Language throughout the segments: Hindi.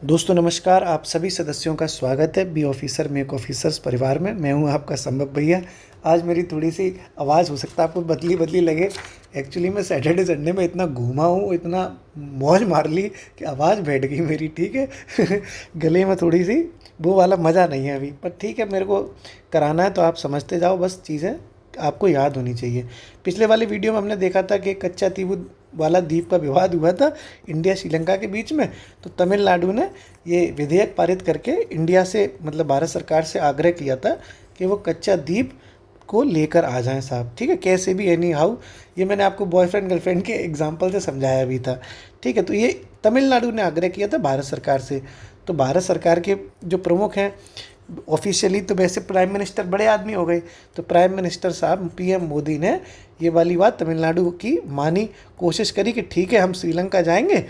दोस्तों नमस्कार। आप सभी सदस्यों का स्वागत है बी ऑफिसर मेक ऑफिसर्स परिवार में। मैं हूं आपका संभव भैया। आज मेरी थोड़ी सी आवाज़ हो सकता है आपको बदली बदली लगे। एक्चुअली मैं सैटरडे संडे में इतना घूमा हूं, इतना मौज मार ली कि आवाज़ बैठ गई मेरी। ठीक है गले में थोड़ी सी वो वाला मज़ा नहीं है अभी, पर ठीक है, मेरे को कराना है तो आप समझते जाओ। बस चीज़ें आपको याद होनी चाहिए। पिछले वाले वीडियो में हमने देखा था कि कच्चा तीवू वाला द्वीप का विवाद हुआ था इंडिया श्रीलंका के बीच में। तो तमिलनाडु ने ये विधेयक पारित करके इंडिया से, मतलब भारत सरकार से आग्रह किया था कि वो कच्चा द्वीप को लेकर आ जाएं साहब। ठीक है, कैसे भी एनी हाउ। ये मैंने आपको बॉयफ्रेंड गर्लफ्रेंड के एग्जांपल से समझाया भी था। ठीक है, तो ये तमिलनाडु ने आग्रह किया था भारत सरकार से। तो भारत सरकार के जो प्रमुख हैं ऑफिशियली, तो वैसे प्राइम मिनिस्टर बड़े आदमी हो गए, तो प्राइम मिनिस्टर साहब पीएम मोदी ने ये वाली बात तमिलनाडु की मानी, कोशिश करी कि ठीक है हम श्रीलंका जाएंगे।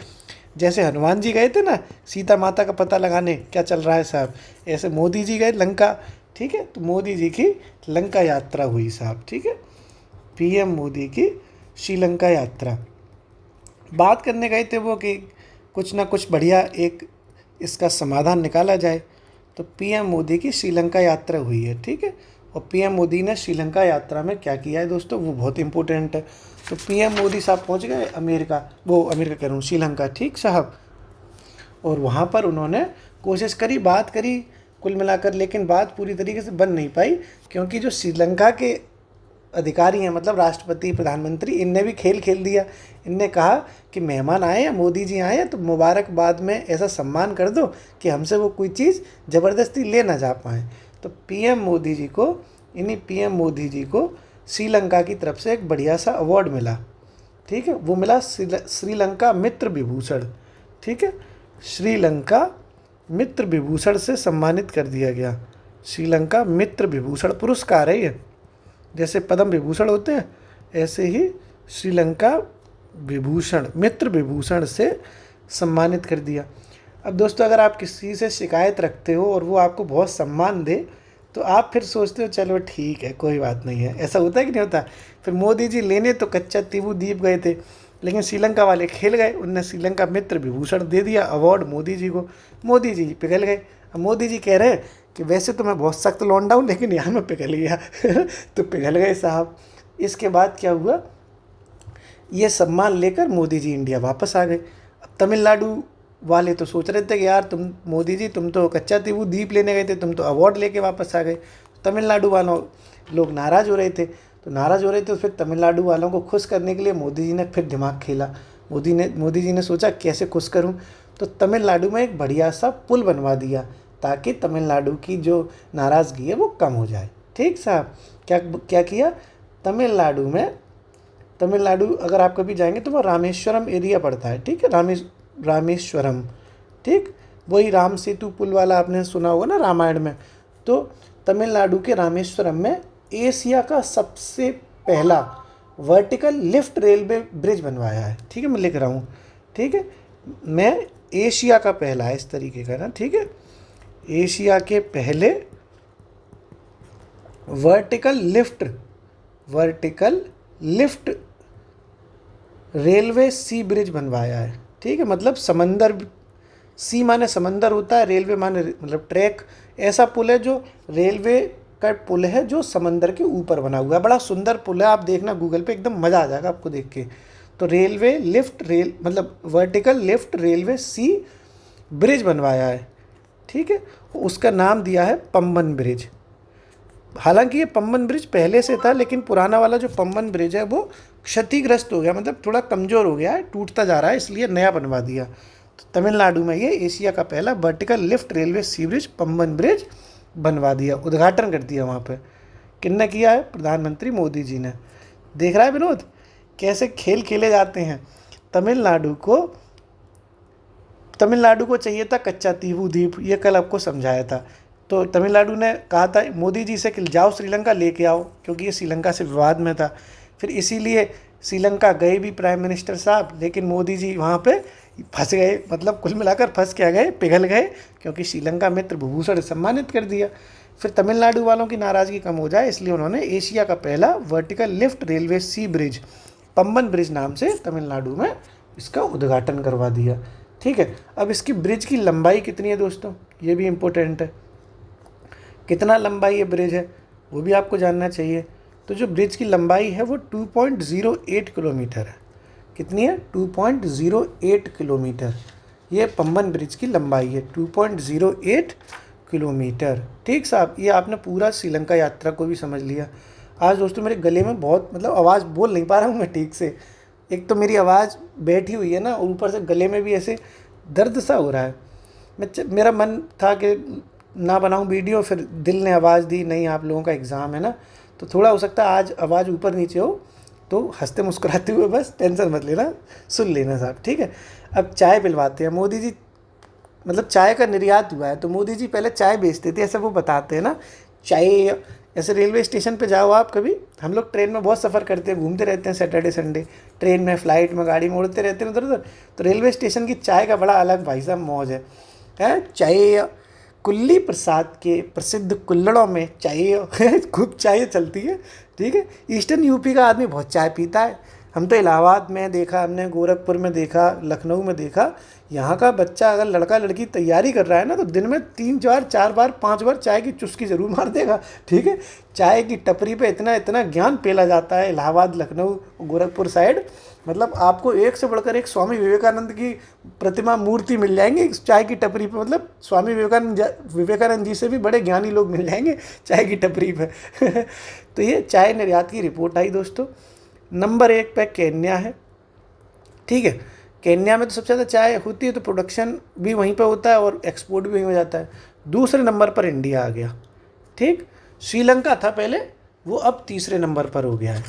जैसे हनुमान जी गए थे ना सीता माता का पता लगाने क्या चल रहा है साहब, ऐसे मोदी जी गए लंका। ठीक है, तो मोदी जी की लंका यात्रा हुई साहब। ठीक है, पीएम मोदी की श्रीलंका यात्रा। बात करने गए थे वो कि कुछ ना कुछ बढ़िया एक इसका समाधान निकाला जाए। तो पीएम मोदी की श्रीलंका यात्रा हुई है। ठीक है, और पीएम मोदी ने श्रीलंका यात्रा में क्या किया है दोस्तों, वो बहुत इंपॉर्टेंट है। तो पीएम मोदी साहब पहुंच गए अमेरिका, अमेरिका कह रहा हूँ, श्रीलंका। ठीक साहब, और वहाँ पर उन्होंने कोशिश करी, बात करी कुल मिलाकर, लेकिन बात पूरी तरीके से बन नहीं पाई, क्योंकि जो श्रीलंका के अधिकारी हैं, मतलब राष्ट्रपति प्रधानमंत्री, इनने भी खेल खेल दिया। इनने कहा कि मेहमान आए हैं, मोदी जी आए हैं, तो मुबारकबाद में ऐसा सम्मान कर दो कि हमसे वो कोई चीज़ ज़बरदस्ती ले ना जा पाएँ। तो पीएम मोदी जी को, इन्हीं पीएम मोदी जी को श्रीलंका की तरफ से एक बढ़िया सा अवार्ड मिला। ठीक है, वो मिला श्रीलंका मित्र विभूषण। ठीक है, श्रीलंका मित्र विभूषण से सम्मानित कर दिया गया। श्रीलंका मित्र विभूषण पुरस्कार है ये, जैसे पद्म विभूषण होते हैं ऐसे ही श्रीलंका विभूषण, मित्र विभूषण से सम्मानित कर दिया। अब दोस्तों, अगर आप किसी से शिकायत रखते हो और वो आपको बहुत सम्मान दे, तो आप फिर सोचते हो चलो ठीक है कोई बात नहीं है। ऐसा होता है कि नहीं होता। फिर मोदी जी लेने तो कच्चा तीवू द्वीप गए थे, लेकिन श्रीलंका वाले खेल गए, उनने श्रीलंका मित्र विभूषण दे दिया अवार्ड मोदी जी को। मोदी जी पिघल गए। अब मोदी जी कह रहे हैं कि वैसे तो मैं बहुत सख्त लौंडा हूँ, लेकिन यहाँ मैं पिघल गया तो पिघल गए साहब। इसके बाद क्या हुआ, ये सम्मान लेकर मोदी जी इंडिया वापस आ गए। अब तमिलनाडु वाले तो सोच रहे थे कि यार तुम मोदी जी, तुम तो कच्चा तीवू द्वीप लेने गए थे, तुम तो अवार्ड लेके वापस आ गए। तमिलनाडु वालों लोग नाराज़ हो रहे थे। तो नाराज़ हो रहे थे, तो फिर तमिलनाडु वालों को खुश करने के लिए मोदी जी ने फिर दिमाग खेला। मोदी जी ने सोचा कैसे खुश करूं, तो तमिलनाडु में एक बढ़िया सा पुल बनवा दिया, ताकि तमिलनाडु की जो नाराज़गी है वो कम हो जाए। ठीक साहब, क्या क्या किया तमिलनाडु अगर आप कभी जाएंगे तो वो रामेश्वरम एरिया पड़ता है। ठीक है, रामेश्वरम। ठीक, वही राम सेतु पुल वाला आपने सुना होगा ना रामायण में। तो तमिलनाडु के रामेश्वरम में एशिया का सबसे पहला वर्टिकल लिफ्ट रेलवे ब्रिज बनवाया है। ठीक है, मैं लिख रहा हूँ। ठीक है, मैं एशिया का पहला है इस तरीके का ना। ठीक है, एशिया के पहले वर्टिकल लिफ्ट रेलवे सी ब्रिज बनवाया है। ठीक है, मतलब समंदर, सी माने समंदर होता है, रेलवे माने मतलब ट्रैक। ऐसा पुल है जो रेलवे का पुल है, जो समंदर के ऊपर बना हुआ है। बड़ा सुंदर पुल है, आप देखना गूगल पे, एकदम मज़ा आ जाएगा आपको देख के। तो मतलब वर्टिकल लिफ्ट रेलवे सी ब्रिज बनवाया है। ठीक है, उसका नाम दिया है पम्बन ब्रिज। हालांकि ये पम्बन ब्रिज पहले से था, लेकिन पुराना वाला जो पम्बन ब्रिज है वो क्षतिग्रस्त हो गया, मतलब थोड़ा कमज़ोर हो गया है, टूटता जा रहा है, इसलिए नया बनवा दिया। तो तमिलनाडु में ये एशिया का पहला वर्टिकल लिफ्ट रेलवे सी ब्रिज पम्बन ब्रिज बनवा दिया, उद्घाटन कर दिया वहाँ पे। किसने किया है? प्रधानमंत्री मोदी जी ने। देख रहा है विनोद कैसे खेल खेले जाते हैं। तमिलनाडु को चाहिए था कच्चा तीवू द्वीप, ये कल आपको समझाया था। तो तमिलनाडु ने कहा था मोदी जी से कि जाओ श्रीलंका लेके आओ, क्योंकि ये श्रीलंका से विवाद में था। फिर इसीलिए श्रीलंका गए भी प्राइम मिनिस्टर साहब, लेकिन मोदी जी वहाँ पे फंस गए, मतलब कुल मिलाकर फंस क्या गए, पिघल गए, क्योंकि श्रीलंका मित्र विभूषण सम्मानित कर दिया। फिर तमिलनाडु वालों की नाराज़गी कम हो जाए, इसलिए उन्होंने एशिया का पहला वर्टिकल लिफ्ट रेलवे सी ब्रिज पम्बन ब्रिज नाम से तमिलनाडु में इसका उद्घाटन करवा दिया। ठीक है। अब इसकी ब्रिज की लंबाई कितनी है दोस्तों, ये भी इम्पोर्टेंट है। कितना लंबाई ये ब्रिज है वो भी आपको जानना चाहिए। तो जो ब्रिज की लंबाई है वो 2.08 किलोमीटर है। कितनी है? 2.08 किलोमीटर। ये पंबन ब्रिज की लंबाई है 2.08 किलोमीटर। ठीक साहब, ये आपने पूरा श्रीलंका यात्रा को भी समझ लिया। आज दोस्तों मेरे गले में बहुत मतलब आवाज़ बोल नहीं पा रहा हूँ मैं ठीक से। एक तो मेरी आवाज़ बैठी हुई है ना, ऊपर से गले में भी ऐसे दर्द सा हो रहा है। मेरा मन था कि ना बनाऊं वीडियो, फिर दिल ने आवाज़ दी नहीं आप लोगों का एग्ज़ाम है ना, तो थोड़ा हो सकता है आज आवाज़ ऊपर नीचे हो, तो हंसते मुस्कुराते हुए बस टेंशन मत लेना, सुन लेना साहब, ठीक है। अब चाय पिलवाते हैं। मोदी जी मतलब चाय का निर्यात हुआ है, तो मोदी जी पहले चाय बेचते थे, ऐसा वो बताते हैं ना। चाय ऐसे रेलवे स्टेशन पे जाओ आप कभी, हम लोग ट्रेन में बहुत सफ़र करते हैं, घूमते रहते हैं सैटरडे संडे, ट्रेन में फ्लाइट में गाड़ी में उड़ते रहते हैं उधर उधर। तो रेलवे स्टेशन की चाय का बड़ा अलग भाई साहब मौज है। चाय कुल्ली प्रसाद के प्रसिद्ध कुल्लड़ों में चाय खूब चाय चलती है, ठीक है। ईस्टर्न यूपी का आदमी बहुत चाय पीता है। हम तो इलाहाबाद में देखा, हमने गोरखपुर में देखा, लखनऊ में देखा, यहाँ का बच्चा अगर लड़का लड़की तैयारी कर रहा है ना तो दिन में 3 4 बार 5 बार चाय की चुस्की ज़रूर मार देगा, ठीक है। चाय की टपरी पे इतना इतना ज्ञान पेला जाता है इलाहाबाद, लखनऊ, गोरखपुर साइड। मतलब आपको एक से बढ़कर एक स्वामी विवेकानंद की प्रतिमा मूर्ति मिल जाएंगी चाय की टपरी पे। मतलब स्वामी विवेकानंद जी से भी बड़े ज्ञानी लोग मिल जाएंगे चाय की टपरी पे तो ये चाय निर्यात की रिपोर्ट आई दोस्तों। नंबर 1 पे केन्या है, ठीक है। केन्या में तो सबसे ज़्यादा चाय होती है, तो प्रोडक्शन भी वहीं पे होता है और एक्सपोर्ट भी वहीं हो जाता है। दूसरे नंबर पर इंडिया आ गया, ठीक। श्रीलंका था पहले, वो अब तीसरे नंबर पर हो गया है।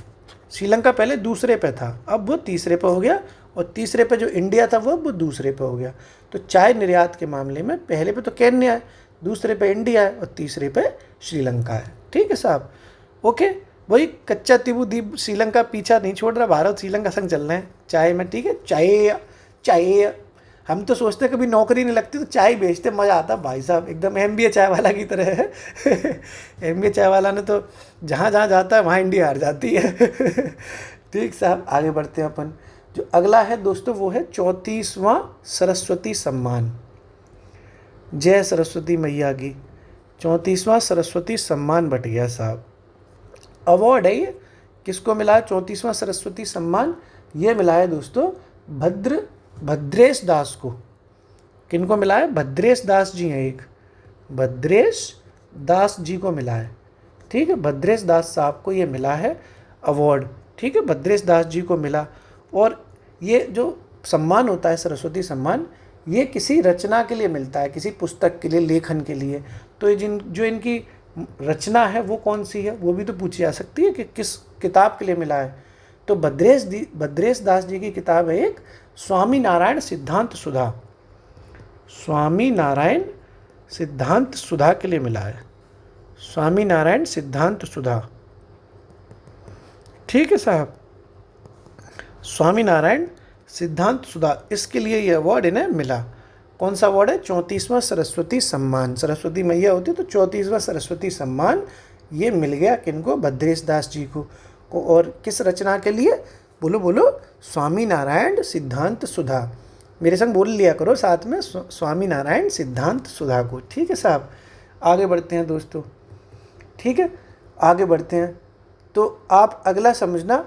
श्रीलंका पहले दूसरे पे था, अब वो तीसरे पे हो गया, और तीसरे पे जो इंडिया था वो दूसरे पे हो गया। तो चाय निर्यात के मामले में पहले पे तो केन्या है, दूसरे पे इंडिया है, और तीसरे पे श्रीलंका है, ठीक है साहब। ओके, वही कच्चा तिबू द्वीप श्रीलंका पीछा नहीं छोड़ रहा, भारत श्रीलंका संग चल रहे हैं चाय में, ठीक है। चाय चाय हम तो सोचते कभी नौकरी नहीं लगती तो चाय बेचते, मज़ा आता भाई साहब, एकदम MBA चाय वाला की तरह है MBA चाय वाला ने तो जहाँ जहाँ जाता है वहाँ इंडिया हार जाती है ठीक साहब, आगे बढ़ते हैं अपन। जो अगला है दोस्तों वो है 34वां सरस्वती सम्मान। जय सरस्वती मैया की। 34वां सरस्वती सम्मान बट गया साहब। अवार्ड है ये, किसको मिला है 34वां सरस्वती सम्मान? ये मिला है दोस्तों भद्रेश दास को। किनको मिला है? भद्रेश दास जी हैं एक, भद्रेश दास जी को मिला है, ठीक है। भद्रेश दास साहब को ये मिला है अवार्ड, ठीक है, भद्रेश दास जी को मिला। और ये जो सम्मान होता है सरस्वती सम्मान, ये किसी रचना के लिए मिलता है, किसी पुस्तक के लिए, लेखन के लिए। तो ये जो इनकी रचना है वो कौन सी है वो भी तो पूछी जा सकती है कि किस किताब के लिए मिला है। तो भद्रेश दास जी की किताब है एक, स्वामी नारायण सिद्धांत सुधा। स्वामी नारायण सिद्धांत सुधा के लिए मिला है, स्वामी नारायण सिद्धांत सुधा, ठीक है साहब। स्वामी नारायण सिद्धांत सुधा, इसके लिए ये अवार्ड इन्हें मिला। कौन सा अवार्ड है? 34वां सरस्वती सम्मान। सरस्वती मैया होती तो 34वां सरस्वती सम्मान ये मिल गया किनको? भद्रेश दास जी को। और किस रचना के लिए? बोलो बोलो, स्वामी नारायण सिद्धांत सुधा। मेरे संग बोल लिया करो साथ में, स्वामी नारायण सिद्धांत सुधा को, ठीक है साहब। आगे बढ़ते हैं दोस्तों, ठीक है, आगे बढ़ते हैं। तो आप अगला समझना,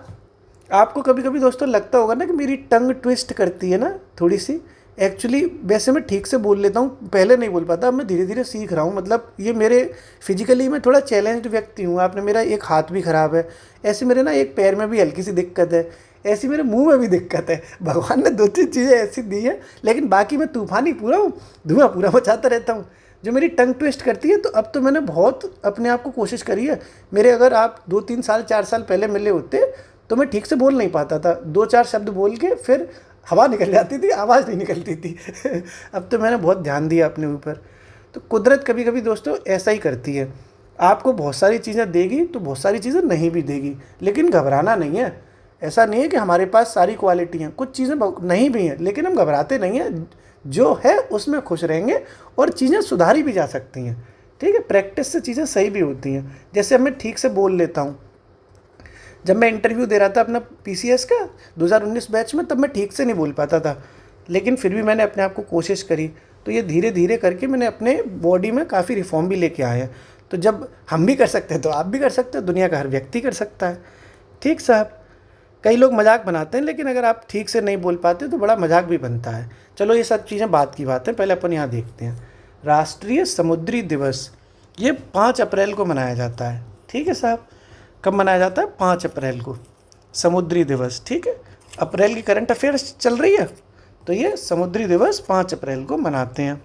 आपको कभी कभी दोस्तों लगता होगा ना कि मेरी टंग ट्विस्ट करती है ना थोड़ी सी। एक्चुअली वैसे मैं ठीक से बोल लेता हूँ, पहले नहीं बोल पाता, अब मैं धीरे धीरे सीख रहा हूँ। मतलब ये मेरे फिजिकली मैं थोड़ा चैलेंज्ड व्यक्ति हूँ। आपने मेरा एक हाथ भी ख़राब है, ऐसे मेरे ना एक पैर में भी हल्की सी दिक्कत है, ऐसी मेरे मुंह में भी दिक्कत है। भगवान ने 2-3 चीज़ें ऐसी दी है, लेकिन बाकी मैं तूफानी पूरा हूँ, धुआं पूरा मचाता रहता हूँ। जो मेरी टंग ट्विस्ट करती है, तो अब तो मैंने बहुत अपने आप को कोशिश करी है। मेरे अगर आप 2-3 साल 4 साल पहले मिले होते तो मैं ठीक से बोल नहीं पाता था, 2-4 शब्द बोल के फिर हवा निकल जाती थी, आवाज़ नहीं निकलती थी अब तो मैंने बहुत ध्यान दिया अपने ऊपर। तो कुदरत कभी कभी दोस्तों ऐसा ही करती है, आपको बहुत सारी चीज़ें देगी तो बहुत सारी चीज़ें नहीं भी देगी, लेकिन घबराना नहीं है। ऐसा नहीं है कि हमारे पास सारी क्वालिटी हैं, कुछ चीज़ें नहीं भी हैं, लेकिन हम घबराते नहीं हैं। जो है उसमें खुश रहेंगे और चीज़ें सुधारी भी जा सकती हैं, ठीक है। प्रैक्टिस से चीज़ें सही भी होती हैं। जैसे अब मैं ठीक से बोल लेता हूँ, जब मैं इंटरव्यू दे रहा था अपना PCS का 2019 बैच में, तब मैं ठीक से नहीं बोल पाता था। लेकिन फिर भी मैंने अपने आप को कोशिश करी, तो ये धीरे धीरे करके मैंने अपने बॉडी में काफ़ी रिफॉर्म भी लेके आया। तो जब हम भी कर सकते हैं तो आप भी कर सकते हो, दुनिया का हर व्यक्ति कर सकता है। ठीक साहब। कई लोग मजाक बनाते हैं, लेकिन अगर आप ठीक से नहीं बोल पाते तो बड़ा मजाक भी बनता है। चलो ये सब चीज़ें बात की बात है, पहले अपन यहाँ देखते हैं। राष्ट्रीय समुद्री दिवस ये 5 अप्रैल को मनाया जाता है। ठीक है साहब। कब मनाया जाता है? 5 अप्रैल को समुद्री दिवस। ठीक है, अप्रैल की करंट अफेयर्स चल रही है, तो ये समुद्री दिवस 5 अप्रैल को मनाते हैं।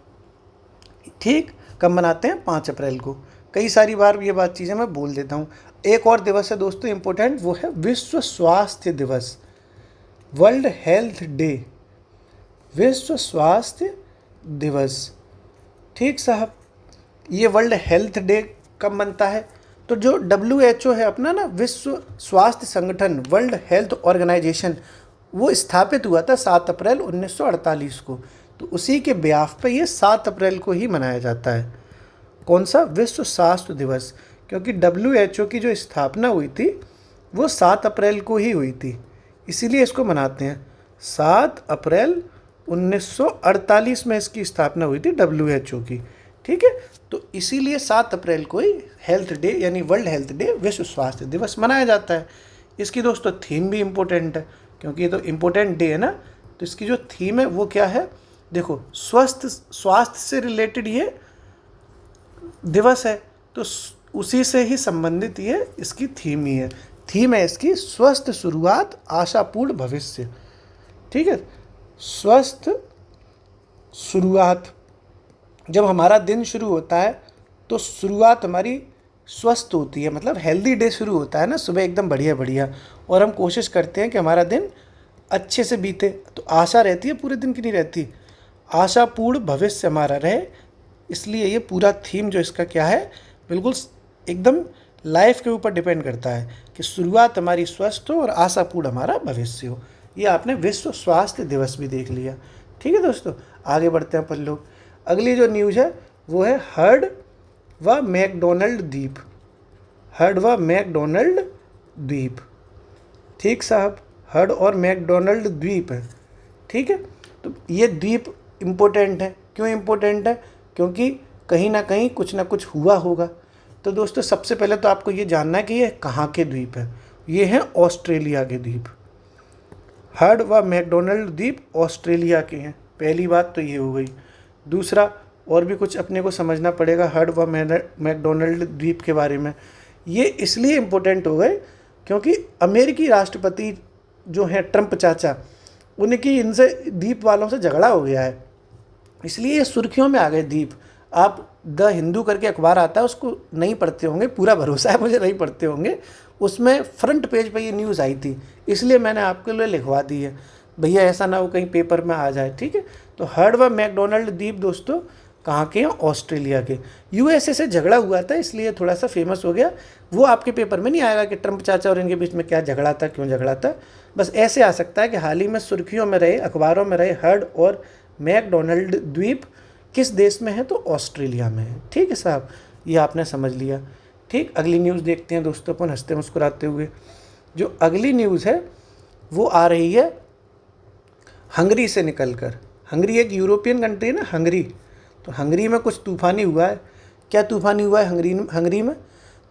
ठीक, कब मनाते हैं? 5 अप्रैल को। कई सारी बार ये बात चीज़ें मैं बोल देता हूँ। एक और दिवस है दोस्तों इम्पोर्टेंट, वो है विश्व स्वास्थ्य दिवस, वर्ल्ड हेल्थ डे, विश्व स्वास्थ्य दिवस। ठीक साहब। ये वर्ल्ड हेल्थ डे कब मनता है? तो जो WHO है अपना ना, विश्व स्वास्थ्य संगठन, वर्ल्ड हेल्थ ऑर्गेनाइजेशन, वो स्थापित हुआ था 7 अप्रैल 1948 को। तो उसी के ब्याफ पे ये 7 अप्रैल को ही मनाया जाता है। कौन सा? विश्व स्वास्थ्य दिवस। क्योंकि WHO की जो स्थापना हुई थी वो 7 अप्रैल को ही हुई थी, इसीलिए इसको मनाते हैं। 7 अप्रैल 1948 में इसकी स्थापना हुई थी WHO की। ठीक है, तो इसीलिए 7 अप्रैल को ही हेल्थ डे यानी वर्ल्ड हेल्थ डे, विश्व स्वास्थ्य दिवस मनाया जाता है। इसकी दोस्तों थीम भी इम्पोर्टेंट है, क्योंकि ये तो इम्पोर्टेंट डे है ना। तो इसकी जो थीम है वो क्या है? देखो, स्वास्थ्य से रिलेटेड ये दिवस है, तो उसी से ही संबंधित ये इसकी थीम ही है। थीम है इसकी स्वस्थ शुरुआत आशापूर्ण भविष्य। ठीक है, स्वस्थ शुरुआत। जब हमारा दिन शुरू होता है तो शुरुआत हमारी स्वस्थ होती है, मतलब हेल्दी डे शुरू होता है ना, सुबह एकदम बढ़िया बढ़िया, और हम कोशिश करते हैं कि हमारा दिन अच्छे से बीते। तो आशा रहती है पूरे दिन की, नहीं रहती, आशापूर्ण भविष्य हमारा रहे। इसलिए ये पूरा थीम जो इसका क्या है, बिल्कुल एकदम लाइफ के ऊपर डिपेंड करता है कि शुरुआत हमारी स्वस्थ हो और आशापूर्ण हमारा भविष्य हो। ये आपने विश्व स्वास्थ्य दिवस भी देख लिया। ठीक है दोस्तों, आगे बढ़ते हैं अपन लोग। अगली जो न्यूज़ है वो है हर्ड व मैकडोनल्ड द्वीप। हर्ड व मैकडोनल्ड द्वीप। ठीक साहब, हर्ड और मैकडोनल्ड द्वीप है। ठीक है, तो ये द्वीप इम्पोर्टेंट है। क्यों इम्पोर्टेंट है? क्योंकि कहीं ना कहीं कुछ ना कुछ हुआ होगा। तो दोस्तों सबसे पहले तो आपको ये जानना है कि ये कहाँ के द्वीप है। ये हैं ऑस्ट्रेलिया के द्वीप। हर्ड व मैकडोनल्ड द्वीप ऑस्ट्रेलिया के हैं। पहली बात तो ये हो गई। दूसरा, और भी कुछ अपने को समझना पड़ेगा हर्ड व मैकडोनल्ड द्वीप के बारे में। ये इसलिए इम्पोर्टेंट हो गए क्योंकि अमेरिकी राष्ट्रपति जो हैं ट्रंप चाचा, उनकी इनसे द्वीप वालों से झगड़ा हो गया है, इसलिए ये सुर्खियों में आ गए द्वीप। आप द हिंदू करके अखबार आता है, उसको नहीं पढ़ते होंगे, पूरा भरोसा है मुझे नहीं पढ़ते होंगे। उसमें फ्रंट पेज पे ये न्यूज़ आई थी, इसलिए मैंने आपके लिए लिखवा दी है, भैया ऐसा ना हो कहीं पेपर में आ जाए। ठीक है, तो हर्ड व मैकडोनल्ड द्वीप दोस्तों कहाँ के हैं? ऑस्ट्रेलिया के। USA से झगड़ा हुआ था इसलिए थोड़ा सा फेमस हो गया। वो आपके पेपर में नहीं आएगा कि ट्रंप चाचा और इनके बीच में क्या झगड़ा था, क्यों झगड़ा था। बस ऐसे आ सकता है कि हाल ही में सुर्खियों में रहे, अखबारों में रहे हर्ड और मैकडोनल्ड द्वीप किस देश में है? तो ऑस्ट्रेलिया में है। ठीक है साहब, ये आपने समझ लिया। ठीक, अगली न्यूज़ देखते हैं दोस्तों अपन हंसते मुस्कुराते हुए। जो अगली न्यूज़ है वो आ रही है हंगरी से निकलकर। हंगरी एक यूरोपियन कंट्री है ना, हंगरी। तो हंगरी में कुछ तूफानी हुआ है। क्या तूफानी हुआ है हंगरी में?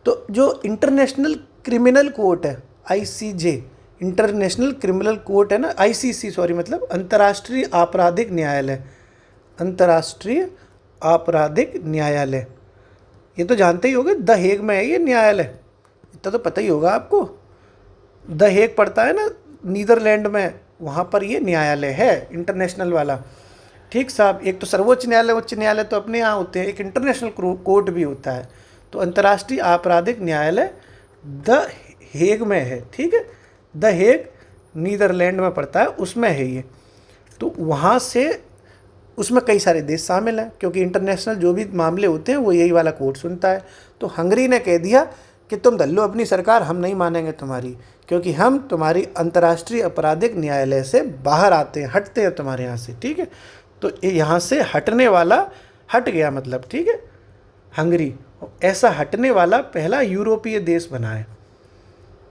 तो जो इंटरनेशनल क्रिमिनल कोर्ट है, ICJ, इंटरनेशनल क्रिमिनल कोर्ट है ना, ICC सॉरी, मतलब अंतर्राष्ट्रीय आपराधिक न्यायालय, अंतर्राष्ट्रीय आपराधिक न्यायालय। ये तो जानते ही होंगे, द हेग में है ये न्यायालय, इतना तो पता ही होगा आपको। द हेग पड़ता है ना नीदरलैंड में, वहाँ पर ये न्यायालय है इंटरनेशनल वाला। ठीक साहब, एक तो सर्वोच्च न्यायालय, उच्च न्यायालय तो अपने यहाँ होते हैं, एक इंटरनेशनल कोर्ट भी होता है। तो अंतर्राष्ट्रीय आपराधिक न्यायालय द हेग में है। ठीक है, द हेग नीदरलैंड में पड़ता है, उसमें है ये। तो वहाँ से उसमें कई सारे देश शामिल हैं, क्योंकि इंटरनेशनल जो भी मामले होते हैं वो यही वाला कोर्ट सुनता है। तो हंगरी ने कह दिया कि तुम दल्लो अपनी सरकार, हम नहीं मानेंगे तुम्हारी, क्योंकि हम तुम्हारी अंतर्राष्ट्रीय आपराधिक न्यायालय से बाहर आते हैं, हटते हैं तुम्हारे यहाँ से। ठीक है, तो यहाँ से हटने वाला हट गया मतलब। ठीक है, हंगरी ऐसा हटने वाला पहला यूरोपीय देश बना है,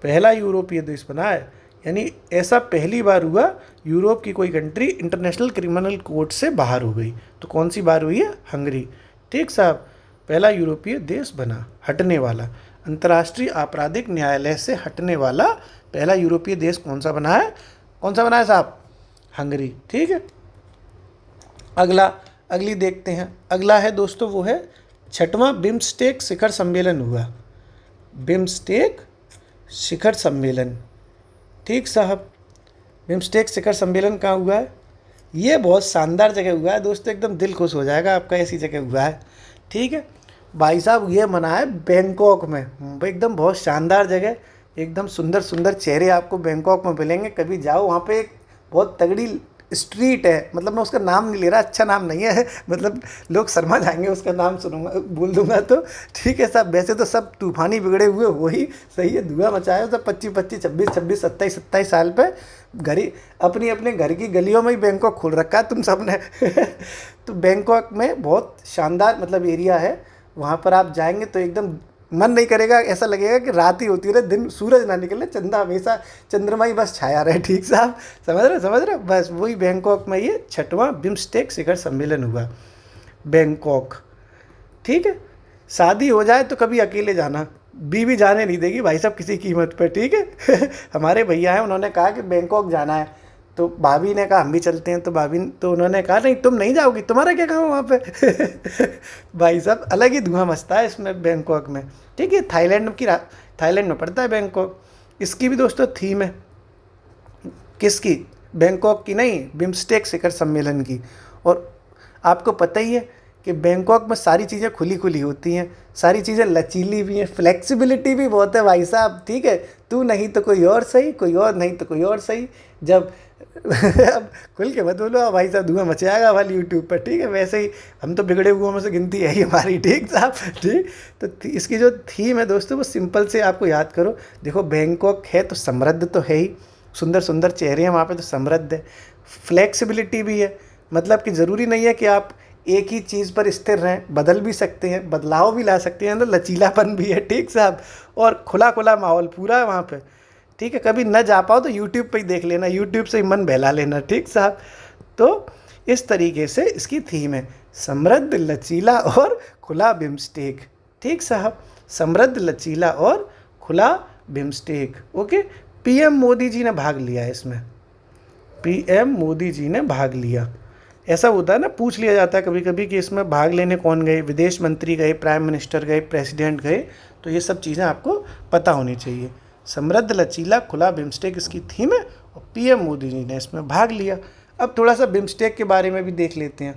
पहला यूरोपीय देश बना है। यानी ऐसा पहली बार हुआ यूरोप की कोई कंट्री इंटरनेशनल क्रिमिनल कोर्ट से बाहर हो गई। तो कौन सी बार हुई है? हंगरी। ठीक साहब, पहला यूरोपीय देश बना हटने वाला, अंतर्राष्ट्रीय आपराधिक न्यायालय से हटने वाला पहला यूरोपीय देश कौन सा बना है? कौन सा बना है साहब? हंगरी। ठीक है, अगली देखते हैं। अगला है दोस्तों, वो है 6वां बिम्स्टेक शिखर सम्मेलन हुआ। बिम्स्टेक शिखर सम्मेलन। ठीक साहब, बिम्स्टेक शिखर सम्मेलन कहाँ हुआ है? ये बहुत शानदार जगह हुआ है दोस्तों, एकदम दिल खुश हो जाएगा आपका, ऐसी जगह हुआ है। ठीक है भाई साहब, ये मना है बैंकॉक में, एकदम बहुत शानदार जगह, एकदम सुंदर सुंदर चेहरे आपको बैंकॉक में मिलेंगे। कभी जाओ वहाँ पे, एक बहुत तगड़ी स्ट्रीट है, मतलब मैं उसका नाम नहीं ले रहा, अच्छा नाम नहीं है, मतलब लोग शर्मा जाएंगे उसका नाम सुनूंगा बोल दूंगा तो। ठीक है साहब, वैसे तो सब तूफानी बिगड़े हुए वही सही है, धुआं मचाया सब 25 26 26 27 साल पे घरी अपनी अपने घर की गलियों में ही बैंकॉक खोल रखा है तुम सब ने। तो बैंकॉक में बहुत शानदार मतलब एरिया है, वहाँ पर आप जाएंगे तो एकदम मन नहीं करेगा, ऐसा लगेगा कि रात ही होती रहे, दिन सूरज ना निकले, चंदा हमेशा चंद्रमा ही बस छाया रहे। ठीक साहब, समझ रहे बस वही बैंकॉक में ये 6वां बिम्स्टेक शिखर सम्मेलन हुआ, बैंकॉक। ठीक है, शादी हो जाए तो कभी अकेले जाना, बीवी जाने नहीं देगी भाई साहब किसी कीमत पे। ठीक है हमारे भैया हैं, उन्होंने कहा कि बैंकॉक जाना है, तो भाभी ने कहा हम भी चलते हैं, तो उन्होंने कहा नहीं तुम नहीं जाओगी, तुम्हारा क्या काम है वहाँ पे। भाई साहब अलग ही धुआं मचता है इसमें बैंकॉक में। ठीक है, थाईलैंड में पड़ता है बैंकॉक। इसकी भी दोस्तों थीम है, किसकी? बैंकॉक की नहीं, बिम्स्टेक शिखर सम्मेलन की। और आपको पता ही है कि बैंकॉक में सारी चीज़ें खुली खुली होती हैं, सारी चीज़ें लचीली भी हैं, फ्लेक्सिबिलिटी भी बहुत है भाई साहब। ठीक है, तू नहीं तो कोई और सही, कोई और नहीं तो कोई और सही। जब अब खुल के मत बोलो भाई साहब, धुआं मचाएगा वाली यूट्यूब पर। ठीक है, वैसे ही हम तो बिगड़े हुओं में से गिनती है ही हमारी। ठीक साहब, ठीक। तो इसकी जो थीम है दोस्तों, वो सिंपल से आपको याद करो। देखो बैंकॉक है तो समृद्ध तो है ही, सुंदर सुंदर चेहरे हैं वहाँ पे तो समृद्ध है, फ्लेक्सिबिलिटी भी है, मतलब कि ज़रूरी नहीं है कि आप एक ही चीज़ पर स्थिर रहें, बदल भी सकते हैं, बदलाव भी ला सकते हैं, तो लचीलापन भी है। ठीक साहब, और खुला खुला माहौल पूरा है वहाँ पे। ठीक है, कभी न जा पाओ तो यूट्यूब पे ही देख लेना, यूट्यूब से ही मन बहला लेना। ठीक साहब, तो इस तरीके से इसकी थीम है, समृद्ध लचीला और खुला बिम्स्टेक। ठीक साहब, समृद्ध लचीला और खुला BIMSTEC. Okay, PM Modi ji ने भाग लिया है इसमें, पीएम मोदी जी ने भाग लिया। ऐसा होता है ना, पूछ लिया जाता है कभी कभी कि इसमें भाग लेने कौन गए, विदेश मंत्री गए, प्राइम मिनिस्टर गए, प्रेसिडेंट गए, तो ये सब चीज़ें आपको पता होनी चाहिए। समृद्ध लचीला खुला बिम्स्टेक इसकी थीम है और पीएम मोदी जी ने इसमें भाग लिया। अब थोड़ा सा बिम्स्टेक के बारे में भी देख लेते हैं।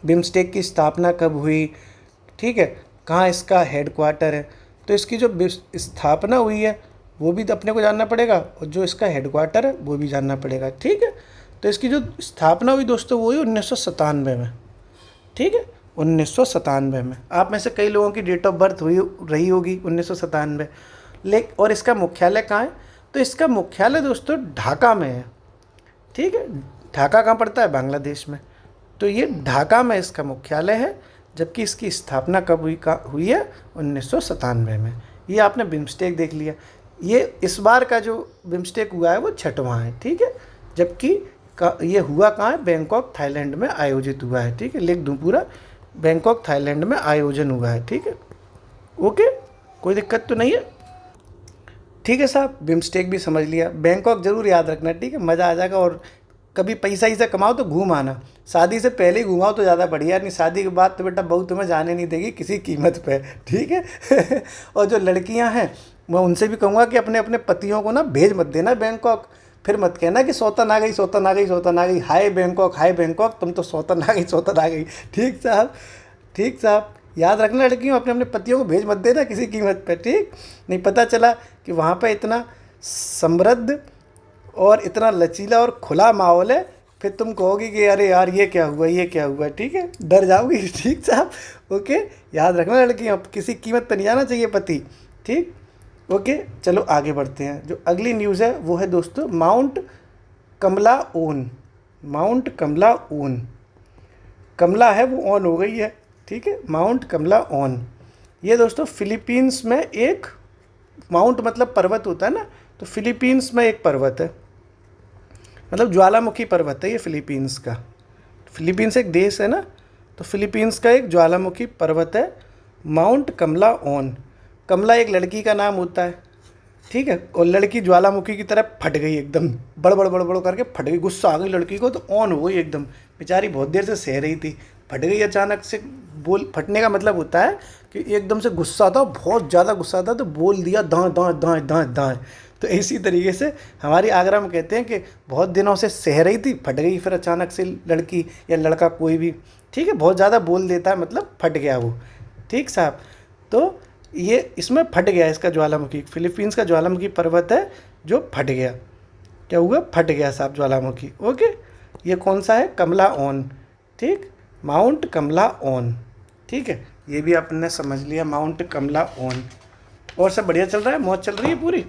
बिम्स्टेक की स्थापना कब हुई? ठीक है, कहाँ इसका हेडक्वार्टर है? तो इसकी जो स्थापना हुई है वो भी तो अपने को जानना पड़ेगा, और जो इसका हेडक्वार्टर है वो भी जानना पड़ेगा। ठीक है, तो इसकी जो स्थापना हुई दोस्तों वो हुई 1997 में। ठीक है, 1997 में। आप में से कई लोगों की डेट ऑफ बर्थ हुई रही होगी 1997। और इसका मुख्यालय कहाँ है? तो इसका मुख्यालय दोस्तों ढाका में है। ठीक है, ढाका कहाँ पड़ता है? बांग्लादेश में। तो ये ढाका में इसका मुख्यालय है, जबकि इसकी स्थापना कब हुई है? 1997 में। ये आपने बिम्स्टेक देख लिया। ये इस बार का जो बिम्स्टेक हुआ है वो 6वां है। ठीक है, जबकि ये हुआ कहाँ है? बैंकॉक थाईलैंड में आयोजित हुआ है। ठीक है, लिख दूँ पूरा, बैंकॉक थाईलैंड में आयोजन हुआ है। ठीक है, ओके, कोई दिक्कत तो नहीं है। ठीक है साहब, बिम्स्टेक भी समझ लिया, बैंकॉक ज़रूर याद रखना। ठीक है, मज़ा आ जाएगा। और कभी पैसा ही से कमाओ तो घूम आना, शादी से पहले ही घुमाओ तो ज़्यादा बढ़िया, नहीं शादी के बाद तो बेटा बहू तुम्हें जाने नहीं देगी किसी कीमत पे। ठीक है और जो लड़कियां हैं मैं उनसे भी कहूँगा कि अपने अपने पतियों को ना भेज मत देना बैंकॉक, फिर मत कहना कि सौतन आ गई, सौतन आ गई, सौतन आ गई, हाय बैंकॉक, तुम तो सौतन आ गई, सौतन आ गई। ठीक साहब, ठीक साहब, याद रखना लड़कियों, अपने अपने पतियों को भेज मत देना किसी कीमत पे। ठीक, नहीं पता चला कि वहाँ पे इतना समृद्ध और इतना लचीला और खुला माहौल है, फिर तुम कहोगी कि अरे यार ये क्या हुआ, ये क्या हुआ। ठीक है, डर जाओगी। ठीक साहब, ओके, याद रखना लड़कियों, किसी कीमत पर नहीं जाना चाहिए पति। ठीक, ओके, चलो आगे बढ़ते हैं। जो अगली न्यूज़ है वो है दोस्तों माउंट कमला ओन। माउंट कमला ओन, कमला है वो ऑन हो गई है। ठीक है, माउंट कमला ऑन, ये दोस्तों फिलीपींस में एक, माउंट मतलब पर्वत होता है ना, तो फिलीपींस में एक पर्वत है, मतलब ज्वालामुखी पर्वत है ये फिलीपींस का। फिलीपींस एक देश है ना, तो फिलीपींस का एक ज्वालामुखी पर्वत है माउंट कमला ओन। कमला एक लड़की का नाम होता है, ठीक है। और लड़की ज्वालामुखी की तरह फट गई, एकदम बड़ करके फट गई। गुस्सा आ गई लड़की को, तो ऑन हो गई एकदम। बेचारी बहुत देर से सह रही थी, फट गई अचानक से। बोल फटने का मतलब होता है कि एकदम से गुस्सा था, बहुत ज़्यादा गुस्सा था, तो बोल दिया दाएं दाएं दाएं दाएं दाएं। तो इसी तरीके से हमारी आगरा में कहते हैं कि बहुत दिनों से सह रही थी, फट गई फिर अचानक से लड़की या लड़का कोई भी, ठीक है। बहुत ज़्यादा बोल देता है मतलब फट गया वो, ठीक साहब। तो ये इसमें फट गया, इसका ज्वालामुखी, फिलीपींस का ज्वालामुखी पर्वत है जो फट गया। क्या हुआ? फट गया साहब ज्वालामुखी। ओके, ये कौन सा है? कमला ओन, ठीक, माउंट कमला ओन, ठीक है। ये भी आपने समझ लिया, माउंट कमला ओन। और सब बढ़िया चल रहा है, मौज चल रही है पूरी।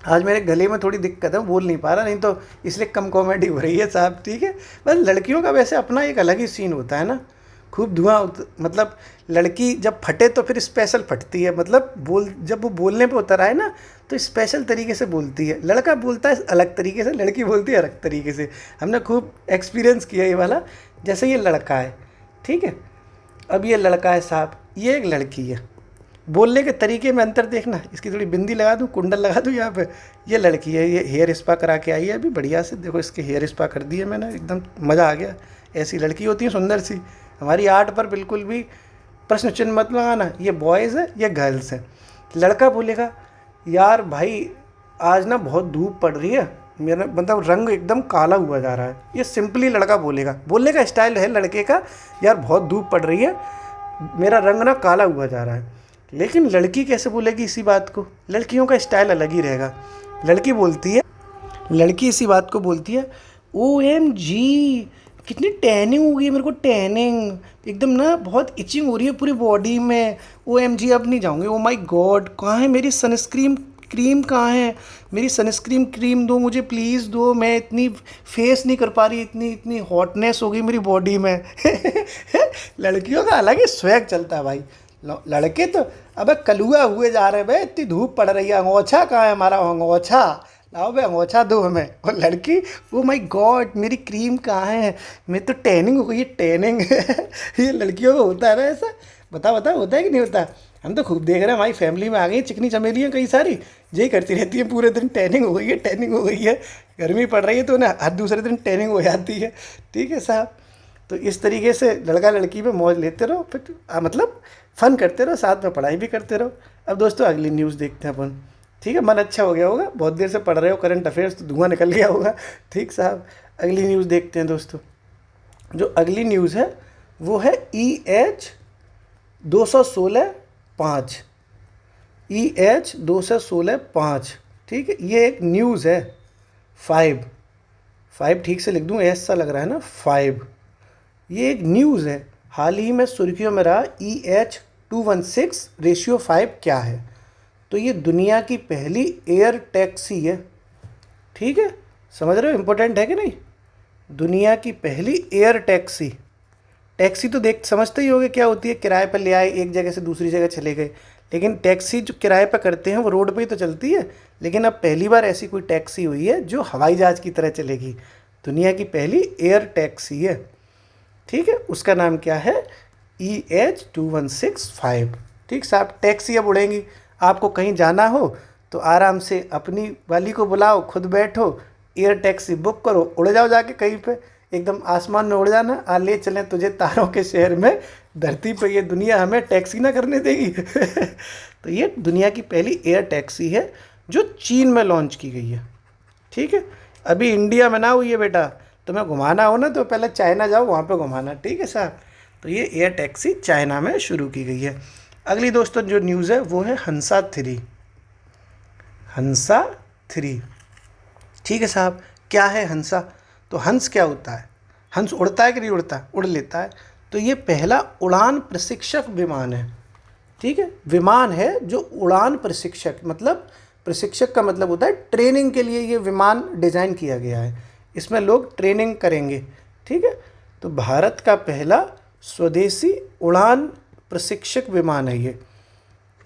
आज मेरे गले में थोड़ी दिक्कत है, बोल नहीं पा रहा, नहीं तो इसलिए कम कॉमेडी हो रही है साहब, ठीक है। बस लड़कियों का वैसे अपना एक अलग ही सीन होता है ना, खूब धुआं मतलब लड़की जब फटे तो फिर स्पेशल फटती है, मतलब जब वो बोलने पे उतर आए ना तो स्पेशल तरीके से बोलती है। लड़का बोलता है अलग तरीके से, लड़की बोलती है अलग तरीके से। हमने खूब एक्सपीरियंस किया ये वाला। जैसे ये लड़का है, ठीक है, अब ये लड़का है साहब, ये एक लड़की है। बोलने के तरीके में अंतर देखना, इसकी थोड़ी बिंदी लगा दूँ, कुंडल लगा दूँ यहाँ पे। ये लड़की है, ये हेयर स्पा करा के आई है अभी बढ़िया से, देखो इसके हेयर स्पा कर दिए मैंने, एकदम मज़ा आ गया। ऐसी लड़की होती है सुंदर सी। हमारी आर्ट पर बिल्कुल भी प्रश्न चिन्ह मत लगाना, ये बॉयज़ है ये गर्ल्स है। लड़का बोलेगा यार भाई आज ना बहुत धूप पड़ रही है, मेरा मतलब रंग एकदम काला हुआ जा रहा है। ये सिंपली लड़का बोलेगा, बोलने का स्टाइल है लड़के का, यार बहुत धूप पड़ रही है, मेरा रंग ना काला हुआ जा रहा है। लेकिन लड़की कैसे बोलेगी इसी बात को? लड़कियों का स्टाइल अलग ही रहेगा। लड़की इसी बात को बोलती है, OMG कितनी टैनिंग हो गई है मेरे को, टैनिंग एकदम ना बहुत इचिंग हो रही है पूरी बॉडी में। OMG अब नहीं जाऊँगी, ओ माई गॉड कहाँ है मेरी सनस्क्रीन क्रीम, कहाँ है मेरी सनस्क्रीन क्रीम, दो मुझे प्लीज़ दो, मैं इतनी फेस नहीं कर पा रही, इतनी हॉटनेस हो गई मेरी बॉडी में। लड़कियों का अलग ही स्वैग चलता है भाई। लड़के तो अबे कलुआ हुए जा रहे हैं भाई, इतनी धूप पड़ रही है, अंगोछा कहाँ है हमारा, अंगोछा लाओ भाई, अंगोछा दो हमें। और लड़की ओ माय गॉड मेरी क्रीम कहाँ है, मैं तो टैनिंग हो गई है, टैनिंग। ये लड़कियों को होता है ना ऐसा, बता होता है कि नहीं होता? हम तो खूब देख रहे हैं, हमारी फैमिली में आ गई चिकनी चमेलियाँ कई सारी, यही करती रहती है पूरे दिन, टैनिंग हो गई है, टैनिंग हो गई है। गर्मी पड़ रही है तो ना हर दूसरे दिन टैनिंग हो जाती है, ठीक है साहब। तो इस तरीके से लड़का लड़की पे मौज लेते रहो, फिर मतलब फ़न करते रहो, साथ में पढ़ाई भी करते रहो। अब दोस्तों अगली न्यूज़ देखते हैं अपन, ठीक है। मन अच्छा हो गया होगा, बहुत देर से पढ़ रहे हो करंट अफेयर्स तो धुआं निकल गया होगा, ठीक साहब। अगली न्यूज़ देखते हैं दोस्तों। जो अगली न्यूज़ है वो है EH 216-5, EH 216-5, ठीक है। ये एक न्यूज़ है, 5 ठीक से लिख दूँ, ऐसा लग रहा है ना 5। ये एक न्यूज़ है, हाल ही में सुर्खियों में रहा EH 216 रेशियो 5 क्या है? तो ये दुनिया की पहली एयर टैक्सी है, ठीक है। समझ रहे हो इम्पोर्टेंट है कि नहीं? दुनिया की पहली एयर टैक्सी। टैक्सी तो समझते ही होगे क्या होती है, किराए पर ले आए, एक जगह से दूसरी जगह चले गए। लेकिन टैक्सी जो किराए पर करते हैं वो रोड पे ही तो चलती है, लेकिन अब पहली बार ऐसी कोई टैक्सी हुई है जो हवाई जहाज़ की तरह चलेगी। दुनिया की पहली एयर टैक्सी है, ठीक है। उसका नाम क्या है? EH 216-5, ठीक साहब। टैक्सी अब उड़ेंगी, आपको कहीं जाना हो तो आराम से अपनी वाली को बुलाओ, खुद बैठो, एयर टैक्सी बुक करो, उड़ जाओ जाके कहीं पे, एकदम आसमान में उड़ जाना, ले चलें तुझे तारों के शहर में, धरती पे ये दुनिया हमें टैक्सी ना करने देगी। तो ये दुनिया की पहली एयर टैक्सी है जो चीन में लॉन्च की गई है, ठीक है। अभी इंडिया में ना हुई है बेटा, तुम्हें घुमाना हो ना तो पहले चाइना जाओ, वहाँ पे घुमाना, ठीक है साहब। तो ये एयर टैक्सी चाइना में शुरू की गई है। अगली दोस्तों जो न्यूज़ है वो है हंसा 3, हंसा 3, ठीक है साहब। क्या है हंसा? तो हंस क्या होता है? हंस उड़ता है कि नहीं उड़ता? उड़ लेता है। तो ये पहला उड़ान प्रशिक्षक विमान है, ठीक है। विमान है जो उड़ान प्रशिक्षक, मतलब प्रशिक्षक का मतलब होता है ट्रेनिंग के लिए ये विमान डिज़ाइन किया गया है, इसमें लोग ट्रेनिंग करेंगे, ठीक है। तो भारत का पहला स्वदेशी उड़ान प्रशिक्षक विमान है ये,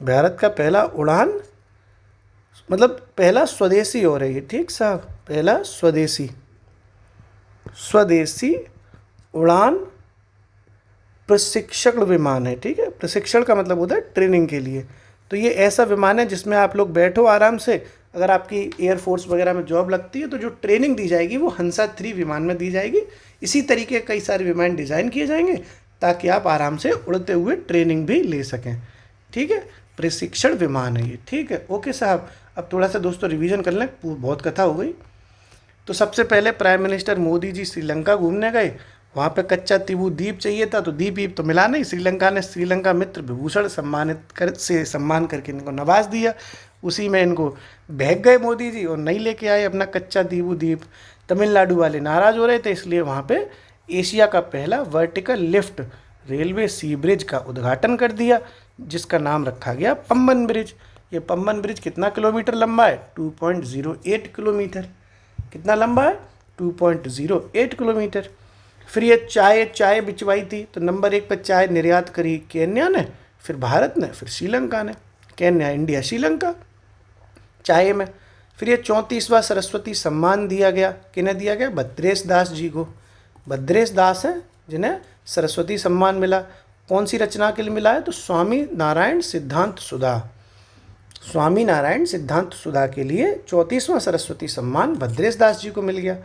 भारत का पहला उड़ान मतलब पहला स्वदेशी हो रही है, ठीक साहब, पहला स्वदेशी, स्वदेशी उड़ान प्रशिक्षण विमान है, ठीक है। प्रशिक्षण का मतलब होता है ट्रेनिंग के लिए। तो ये ऐसा विमान है जिसमें आप लोग बैठो आराम से। अगर आपकी एयरफोर्स वगैरह में जॉब लगती है तो जो ट्रेनिंग दी जाएगी वो हंसा 3 विमान में दी जाएगी। इसी तरीके कई सारे विमान डिज़ाइन किए जाएंगे ताकि आप आराम से उड़ते हुए ट्रेनिंग भी ले सकें, ठीक है। प्रशिक्षण विमान है ये, ठीक है। ओके साहब, अब थोड़ा सा दोस्तों रिवीजन कर लें, बहुत कथा हो गई। तो सबसे पहले प्राइम मिनिस्टर मोदी जी श्रीलंका घूमने गए। वहाँ पे कच्चा तीबू द्वीप चाहिए था, तो द्वीप वीप तो मिला नहीं। श्रीलंका ने श्रीलंका मित्र विभूषण सम्मान करके इनको नवाज दिया। उसी में इनको बहक गए मोदी जी और नहीं लेके आए अपना कच्चा तीबू द्वीप। तमिलनाडु वाले नाराज़ हो रहे थे, इसलिए वहाँ पे एशिया का पहला वर्टिकल लिफ्ट रेलवे सी ब्रिज का उद्घाटन कर दिया, जिसका नाम रखा गया पम्बन ब्रिज। ये पम्बन ब्रिज कितना किलोमीटर लंबा है? 2.08 किलोमीटर। कितना लंबा है? 2.08 किलोमीटर। फिर ये चाय बिचवाई थी, तो नंबर 1 पर चाय निर्यात करी केन्या ने, फिर भारत ने, फिर श्रीलंका ने। केन्या, इंडिया, श्रीलंका चाय में। फिर ये 34वां सरस्वती सम्मान दिया गया। किन्हें दिया गया? भद्रेश दास जी को। भद्रेश दास हैं जिन्हें सरस्वती सम्मान मिला। कौन सी रचना के लिए मिला है? तो स्वामी नारायण सिद्धांत सुधा, स्वामी नारायण सिद्धांत सुधा के लिए 34वां सरस्वती सम्मान भद्रेश दास जी को मिल गया।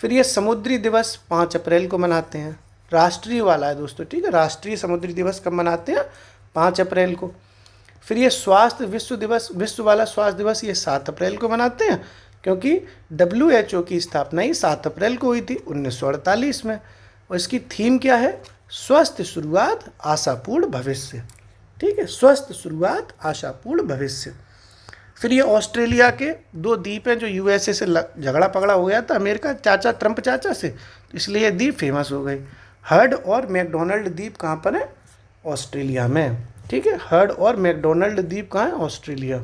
फिर ये समुद्री दिवस 5 अप्रैल को मनाते हैं, राष्ट्रीय वाला है दोस्तों, ठीक है। राष्ट्रीय समुद्री दिवस कब मनाते हैं? 5 अप्रैल को। फिर ये स्वास्थ्य विश्व दिवस, विश्व वाला स्वास्थ्य दिवस, ये 7 अप्रैल को मनाते हैं, क्योंकि WHO की स्थापना ही 7 अप्रैल को हुई थी 1948 में। और इसकी थीम क्या है? स्वस्थ शुरुआत आशापूर्ण भविष्य, ठीक है। स्वस्थ शुरुआत आशापूर्ण भविष्य। फिर ये ऑस्ट्रेलिया के 2 द्वीप हैं जो USA से झगड़ा पगड़ा हो गया था, अमेरिका चाचा, ट्रंप चाचा से, इसलिए ये द्वीप फेमस हो गए। हर्ड और मैकडोनल्ड द्वीप कहाँ पर है? ऑस्ट्रेलिया में, ठीक है। हर्ड और मैकडोनल्ड द्वीप कहाँ है? ऑस्ट्रेलिया।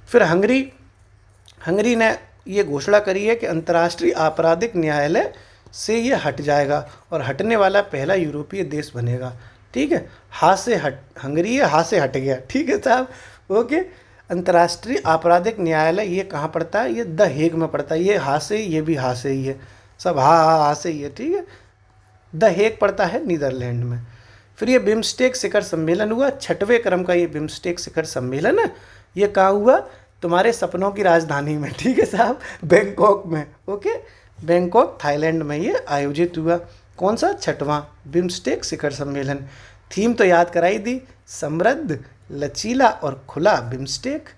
फिर हंगरी ने ये घोषणा करी है कि अंतर्राष्ट्रीय आपराधिक न्यायालय से ये हट जाएगा और हटने वाला पहला यूरोपीय देश बनेगा, ठीक है। हंगरी हाथ से हट गया, ठीक है साहब, ओके। अंतर्राष्ट्रीय आपराधिक न्यायालय ये कहाँ पड़ता है? ये द हेग में पड़ता है। ये हाथ से ही, ये भी हाथ से ही है, सब हाथ से ही है, ठीक है। द हेग पड़ता है नीदरलैंड में। फिर ये बिम्स्टेक शिखर सम्मेलन हुआ, 6वें क्रम का ये बिम्स्टेक शिखर सम्मेलन है। ये कहाँ हुआ? तुम्हारे सपनों की राजधानी में, ठीक है साहब, बैंकॉक में, ओके। बैंकॉक, थाईलैंड में ये आयोजित हुआ। कौन सा? 6वां बिम्स्टेक शिखर सम्मेलन। थीम तो याद कराई दी, समृद्ध, लचीला और खुला बिम्स्टेक।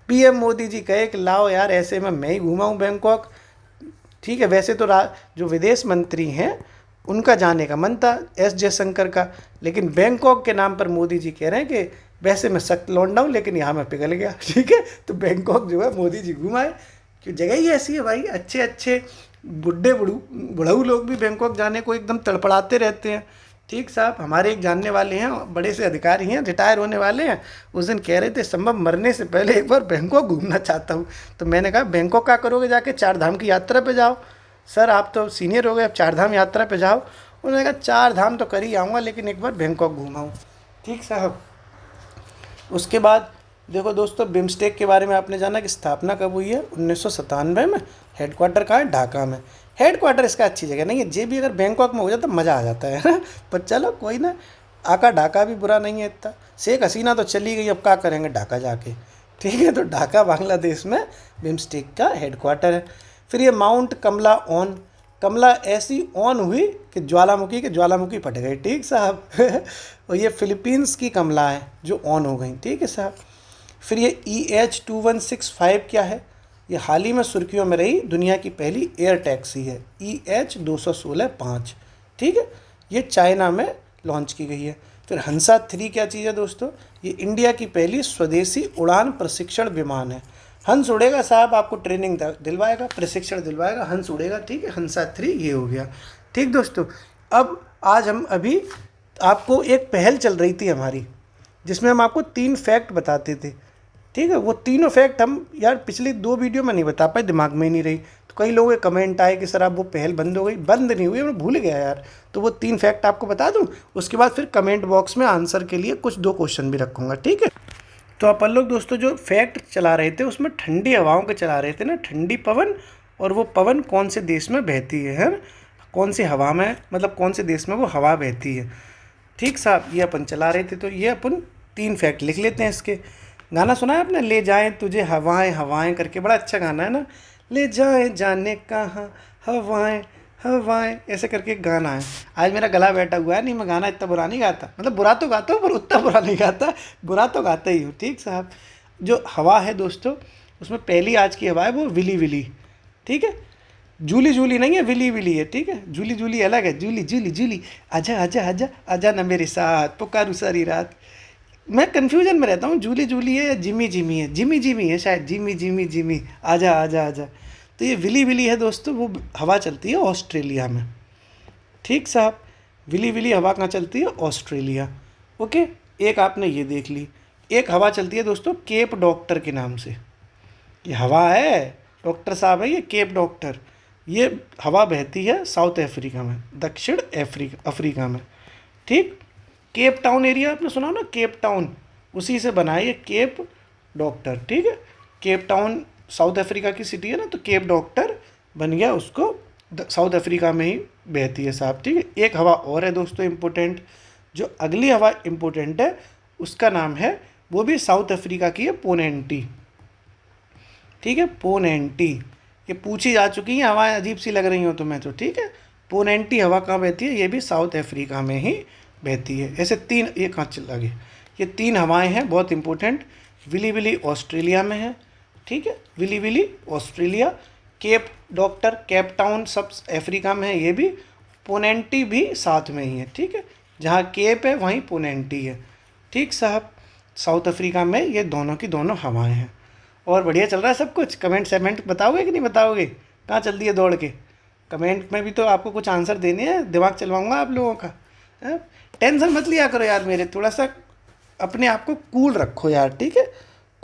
PM मोदी जी कहे कि लाओ यार, ऐसे में मैं ही घुमाऊँ बैंकॉक, ठीक है। वैसे तो जो विदेश मंत्री हैं उनका जाने का मन था, S जयशंकर का, लेकिन बैंकॉक के नाम पर मोदी जी कह रहे हैं कि वैसे मैं सख्त लौंडा हूँ लेकिन यहाँ मैं पिघल गया, ठीक है। तो बैंकॉक जो है मोदी जी घुमाए, क्यों जगह ही ऐसी है भाई। अच्छे अच्छे बुढ़ऊ लोग भी बैंकॉक जाने को एकदम तड़पड़ाते रहते हैं, ठीक साहब। हमारे एक जानने वाले हैं, बड़े से अधिकारी हैं, रिटायर होने वाले हैं, उस दिन कह रहे थे संभव मरने से पहले एक बार बैंकॉक घूमना चाहता हूँ। तो मैंने कहा बैंकॉक क्या करोगे जाके? 4 धाम की यात्रा पे जाओ। सर आप तो सीनियर हो गए, अब 4 धाम यात्रा पे जाओ। उन्होंने कहा 4 धाम तो कर ही आऊँगा लेकिन एक बार बैंकॉक घूमाऊँ, ठीक साहब। उसके बाद देखो दोस्तों, बिम्स्टेक के बारे में आपने जाना कि स्थापना कब हुई है? 1997 में। हेडक्वार्टर कहाँ है? ढाका में। हेडक्वार्टर इसका अच्छी जगह नहीं है, जे भी अगर बैंकॉक में हो जाता तो मज़ा आ जाता है ना। पर चलो कोई ना, आका ढाका भी बुरा नहीं है इतना। शेख हसीना तो चली गई, अब क्या करेंगे ढाका जाके, ठीक है। तो ढाका बांग्लादेश में बिम्स्टेक का हेडक्वार्टर है। फिर ये माउंट कमला ऑन, कमला ऐसी ऑन हुई कि ज्वालामुखी के ज्वालामुखी फट गए, ठीक साहब। और ये फिलीपींस की कमला है जो ऑन हो गई, ठीक है साहब। फिर ये EH2165 क्या है? ये हाल ही में सुर्खियों में रही दुनिया की पहली एयर टैक्सी है, EH2165, ठीक है। ये चाइना में लॉन्च की गई है। फिर हंसा 3 क्या चीज़ है दोस्तों? ये इंडिया की पहली स्वदेशी उड़ान प्रशिक्षण विमान है। हंस उड़ेगा साहब, आपको ट्रेनिंग दिलवाएगा, प्रशिक्षण दिलवाएगा, हंस उड़ेगा, ठीक है। हंसा 3 ये हो गया, ठीक दोस्तों। अब आज हम अभी आपको एक पहल चल रही थी हमारी, जिसमें हम आपको 3 फैक्ट बताते थे, ठीक है। वो तीनों फैक्ट हम यार पिछली 2 वीडियो में नहीं बता पाए, दिमाग में ही नहीं रही। तो कई लोगों के कमेंट आए कि सर आप वो पहल बंद हो गई। बंद नहीं हुई, मैं भूल गया यार। तो वो 3 फैक्ट आपको बता दूं, उसके बाद फिर कमेंट बॉक्स में आंसर के लिए कुछ 2 क्वेश्चन भी रखूँगा, ठीक है। तो अपन लोग दोस्तों जो फैक्ट चला रहे थे उसमें ठंडी हवाओं के चला रहे थे ना, ठंडी पवन, और वो पवन कौन से देश में बहती है ना, कौन सी हवा में, मतलब कौन से देश में वो हवा बहती है। ठीक साहब, ये अपन चला रहे थे। तो ये अपन 3 फैक्ट लिख लेते हैं इसके। गाना सुना है आपने, ले जाएं तुझे हवाएं हवाएं करके, बड़ा अच्छा गाना है ना, ले जाएं जाने कहाँ हवाएं हवाएं, ऐसे करके एक गाना है। आज मेरा गला बैठा हुआ है, नहीं मैं गाना इतना बुरा नहीं गाता, मतलब बुरा तो गाता हूँ पर उतना बुरा नहीं गाता, बुरा तो गाता ही हूँ। ठीक साहब, जो हवा है दोस्तों उसमें पहली आज की हवा है वो विली विली। ठीक है, जूली जूली नहीं है, विली विली है। ठीक है, जूली जूली अलग है, जूली जूली जूली, आजा आजा आजा आजा ना मेरे साथ, पुकारू सारी रात। मैं कन्फ्यूजन में रहता हूँ, जूली जूली है या जिमी जिमी है, जिमी जिमी है शायद, जिमी जिमी जिमी, आजा आजा आजा। तो ये विली विली है दोस्तों, वो हवा चलती है ऑस्ट्रेलिया में। ठीक साहब, विली विली हवा कहाँ चलती है, ऑस्ट्रेलिया। ओके, एक आपने ये देख ली। एक हवा चलती है दोस्तों केप डॉक्टर के नाम से, ये हवा है, डॉक्टर साहब है ये, केप डॉक्टर। ये हवा बहती है साउथ अफ्रीका में, दक्षिण अफ्रीका में। ठीक, केप टाउन एरिया आपने सुना ना, केप टाउन, उसी से बना है ये केप डॉक्टर। ठीक है, केप टाउन साउथ अफ्रीका की सिटी है ना, तो केप डॉक्टर बन गया उसको, साउथ अफ्रीका में ही बहती है साहब। ठीक है, एक हवा और है दोस्तों इम्पोर्टेंट, जो अगली हवा इम्पोर्टेंट है उसका नाम है, वो भी साउथ अफ्रीका की है, पोनेंटी। ठीक है, पोनेंटी, ये पूछी जा चुकी है, हवाएं अजीब सी लग रही हो तुम्हें तो। ठीक है, पोनेंटी हवा कहाँ बहती है, ये भी साउथ अफ्रीका में ही बहती है। ऐसे 3, ये कहाँ चला गया, ये 3 हवाएं हैं बहुत इंपॉर्टेंट। विली विली ऑस्ट्रेलिया में है। ठीक है, willy willy Australia, Cape Doctor Cape Town सब अफ्रीका में है, ये भी, पोनेंटी भी साथ में ही है। ठीक है, जहाँ केप है वहीं पोनेंटी है। ठीक साहब, साउथ अफ्रीका में ये दोनों की दोनों हवाएं हैं। और बढ़िया चल रहा है सब कुछ। कमेंट सेमेंट बताओगे कि नहीं बताओगे, कहाँ चल दिए दौड़ के। कमेंट में भी तो आपको कुछ आंसर देने हैं, दिमाग चलवाऊंगा आप लोगों का। टेंशन मत लिया करो यार मेरे, थोड़ा सा अपने आप को कूल रखो यार। ठीक है,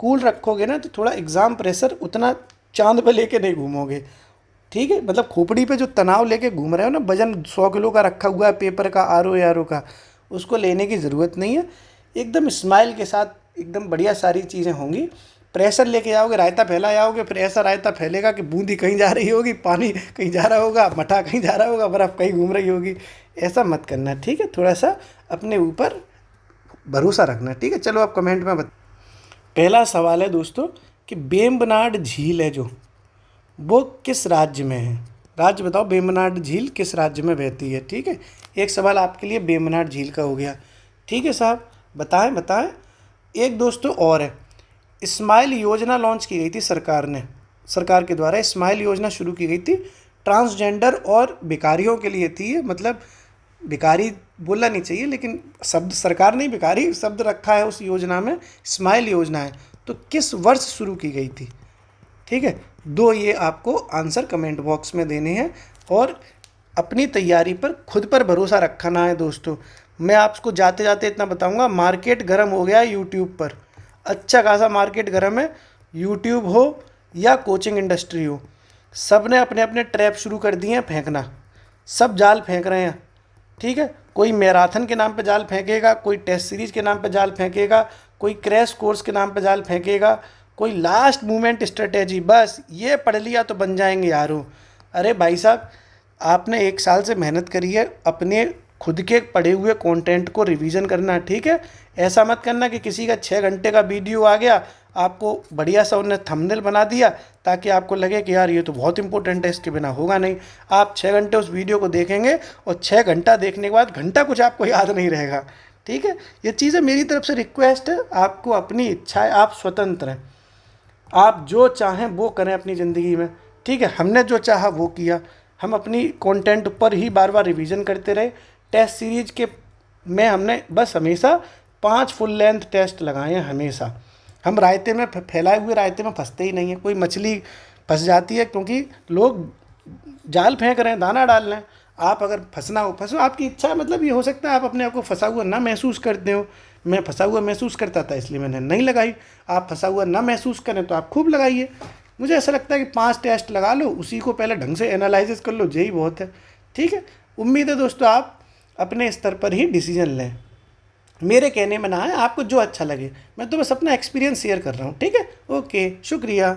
कूल रखोगे ना तो थोड़ा एग्ज़ाम प्रेशर उतना चांद पे लेके नहीं घूमोगे। ठीक है, मतलब खोपड़ी पे जो तनाव लेके घूम रहे हो ना, वजन 100 किलो का रखा हुआ है पेपर का, आर ओ का, उसको लेने की ज़रूरत नहीं है। एकदम स्माइल के साथ एकदम बढ़िया सारी चीज़ें होंगी। प्रेशर लेके जाओगे, रायता फैला जाओगे, फिर ऐसा रायता फैलेगा कि बूंदी कहीं जा रही होगी, पानी कहीं जा रहा होगा, मठा कहीं जा रहा होगा, बर्फ़ कहीं घूम रही होगी। ऐसा मत करना। ठीक है, थोड़ा सा अपने ऊपर भरोसा रखना। ठीक है, चलो आप कमेंट में पहला सवाल है दोस्तों कि वेम्बनाड झील है जो, वो किस राज्य में है। राज्य बताओ, वेम्बनाड झील किस राज्य में बहती है। ठीक है, एक सवाल आपके लिए वेम्बनाड झील का हो गया। ठीक है साहब, बताएं बताएं। एक दोस्तों और है, स्माइल योजना लॉन्च की गई थी सरकार ने, सरकार के द्वारा स्माइल योजना शुरू की गई थी ट्रांसजेंडर और भिखारियों के लिए थी। मतलब भिखारी बोलना नहीं चाहिए, लेकिन शब्द सरकार ने भिखारी शब्द रखा है उस योजना में, स्माइल योजना है। तो किस वर्ष शुरू की गई थी। ठीक है, 2 ये आपको आंसर कमेंट बॉक्स में देने हैं। और अपनी तैयारी पर खुद पर भरोसा रखना है दोस्तों। मैं आपको जाते जाते इतना बताऊंगा, मार्केट गर्म हो गया है यूट्यूब पर, अच्छा खासा मार्केट गर्म है। यूट्यूब हो या कोचिंग इंडस्ट्री हो, सब ने अपने अपने ट्रैप शुरू कर दिए हैं फेंकना, सब जाल फेंक रहे हैं। ठीक है, कोई मैराथन के नाम पे जाल फेंकेगा, कोई टेस्ट सीरीज के नाम पे जाल फेंकेगा, कोई क्रैश कोर्स के नाम पे जाल फेंकेगा, कोई लास्ट मोमेंट स्ट्रेटेजी, बस ये पढ़ लिया तो बन जाएंगे यारों। अरे भाई साहब, आपने 1 साल से मेहनत करी है, अपने खुद के पढ़े हुए कंटेंट को रिवीजन करना। ठीक है, ऐसा मत करना कि किसी का 6 घंटे का वीडियो आ गया, आपको बढ़िया सा उन्हें थंबनेल बना दिया ताकि आपको लगे कि यार ये तो बहुत इंपॉर्टेंट है, इसके बिना होगा नहीं। आप 6 घंटे उस वीडियो को देखेंगे और 6 घंटा देखने के बाद घंटा कुछ आपको याद नहीं रहेगा। ठीक है, ये चीज़ें मेरी तरफ से रिक्वेस्ट है, आपको अपनी इच्छा है, आप स्वतंत्र हैं, आप जो चाहें वो करें अपनी ज़िंदगी में। ठीक है, हमने जो चाहा वो किया, हम अपनी कंटेंट पर ही बार बार रिवीजन करते रहे। टेस्ट सीरीज के में हमने बस हमेशा 5 फुल लेंथ टेस्ट लगाए हैं हमेशा। हम रायते में फैलाए हुए रायते में फंसते ही नहीं है। कोई मछली फंस जाती है क्योंकि लोग जाल फेंक रहे हैं, दाना डाल रहे हैं। आप अगर फंसना हो फंसो, आपकी इच्छा है। मतलब ये हो सकता है आप अपने आप को फंसा हुआ ना महसूस करते हो। मैं फंसा हुआ महसूस करता था इसलिए मैंने नहीं लगाई। आप फंसा हुआ ना महसूस करें तो आप खूब लगाइए। मुझे ऐसा लगता है कि 5 टेस्ट लगा लो, उसी को पहले ढंग से एनालिसिस कर लो, यही बहुत है। ठीक है, उम्मीद है दोस्तों आप अपने स्तर पर ही डिसीजन लें। मेरे कहने में ना है, आपको जो अच्छा लगे। मैं तो बस अपना एक्सपीरियंस शेयर कर रहा हूँ, ठीक है? ओके, शुक्रिया।